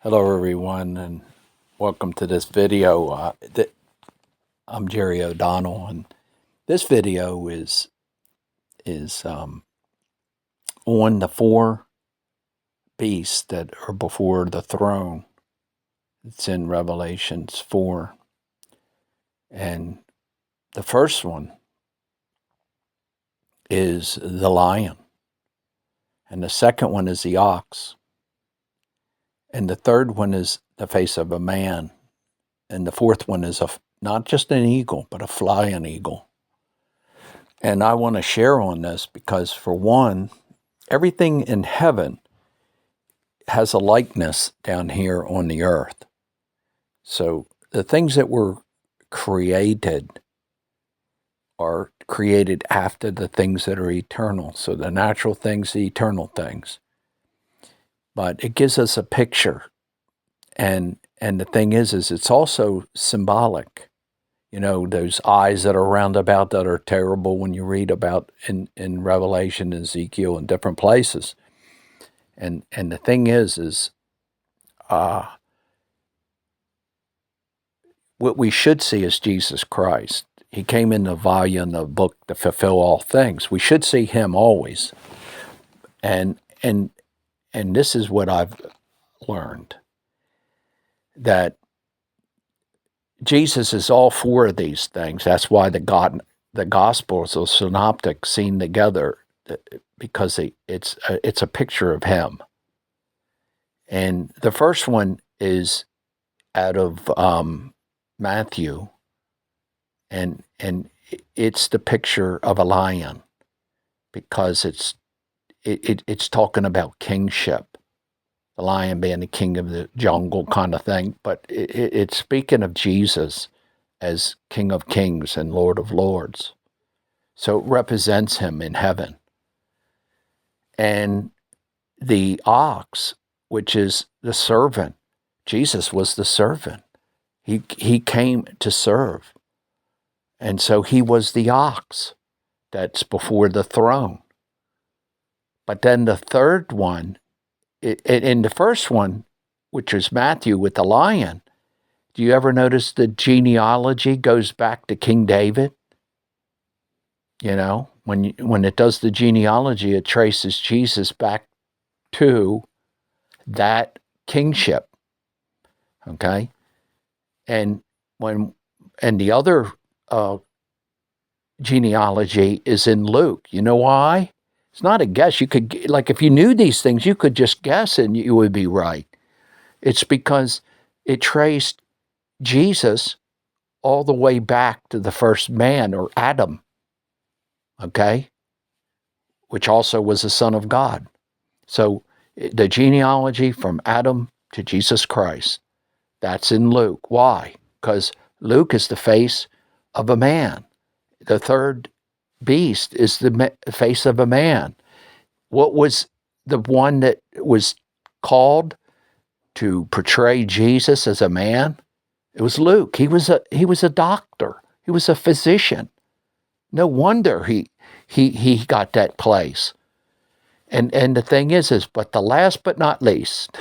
Hello, everyone, and welcome to this video. I'm Jerry O'Donnell, and this video is on the four beasts that are before the throne. It's in Revelations 4, and the first one is the lion, and the second one is the ox, and the third one is the face of a man, and the fourth one is not just an eagle, but a flying eagle. And I want to share on this because, for one, everything in heaven has a likeness down here on the earth. So the things that were created are created after the things that are eternal. So the natural things, the eternal things. But it gives us a picture. And the thing is it's also symbolic. You know, those eyes that are round about that are terrible when you read about in Revelation, Ezekiel, and different places. And the thing is what we should see is Jesus Christ. He came in the volume of the book to fulfill all things. We should see him always. And this is what I've learned, that Jesus is all four of these things. That's why the Gospels, the synoptic, seen together, because it's a picture of him. And the first one is out of Matthew, and it's the picture of a lion, because it's talking about kingship. The lion being the king of the jungle kind of thing, but it's speaking of Jesus as King of Kings and Lord of Lords. So it represents him in heaven. And the ox, which is the servant, Jesus was the servant. He came to serve. And so he was the ox that's before the throne. But then the third one, in the first one, which is Matthew with the lion, do you ever notice the genealogy goes back to King David? You know, when it does the genealogy, it traces Jesus back to that kingship. Okay? And the other genealogy is in Luke. You know why? It's not a guess. You could, like, if you knew these things, you could just guess and you would be right. It's because it traced Jesus all the way back to the first man, or Adam, okay, which also was the Son of God. So the genealogy from Adam to Jesus Christ, that's in Luke. Why? Because Luke is the face of a man. The third beast is the face of a man. What was the one that was called to portray Jesus as a man? It was Luke. He was a doctor. He was a physician. No wonder he got that place. And the thing is, but the last but not least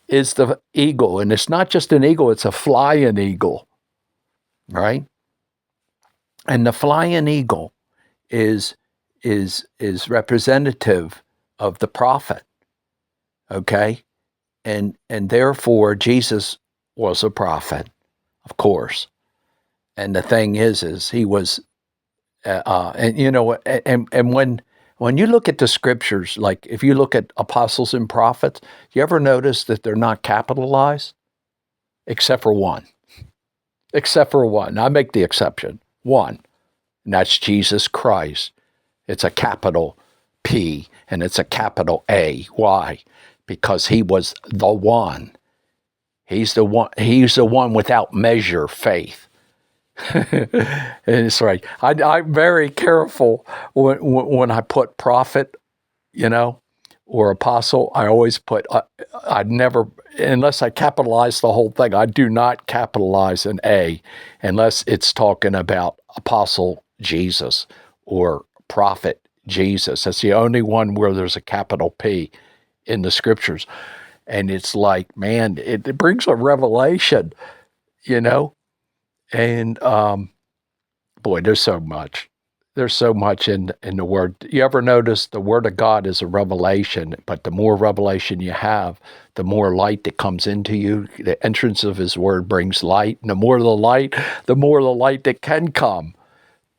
is the eagle. And it's not just an eagle, it's a flying eagle. Right? And the flying eagle is representative of the prophet. Okay? And therefore Jesus was a prophet, of course. And the thing is he was and you know, and when you look at the scriptures, like if you look at apostles and prophets, you ever notice that they're not capitalized? Except for one. Except for one. I make the exception. One. And that's Jesus Christ. It's a capital P and it's a capital A. Why? Because he was the one. He's the one without measure faith. And it's right. I'm very careful when I put prophet, you know, or apostle. I always put, I'd never, unless I capitalize the whole thing, I do not capitalize an A unless it's talking about apostle Jesus or prophet Jesus. That's the only one where there's a capital P in the scriptures. And it's like, man, it brings a revelation, you know? And boy, there's so much. There's so much in the word. You ever notice the word of God is a revelation, but the more revelation you have, the more light that comes into you. The entrance of his word brings light. And the more the more the light that can come.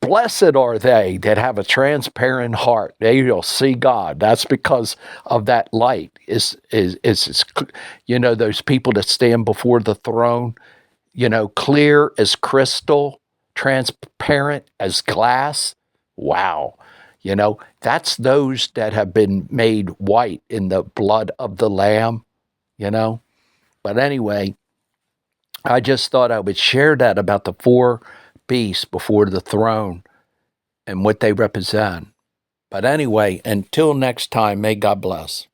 Blessed are they that have a transparent heart. They will see God. That's because of that light. You know, those people that stand before the throne, you know, clear as crystal, transparent as glass. Wow. You know, that's those that have been made white in the blood of the Lamb, you know. But anyway, I just thought I would share that about the four beasts before the throne and what they represent. But anyway, until next time, may God bless.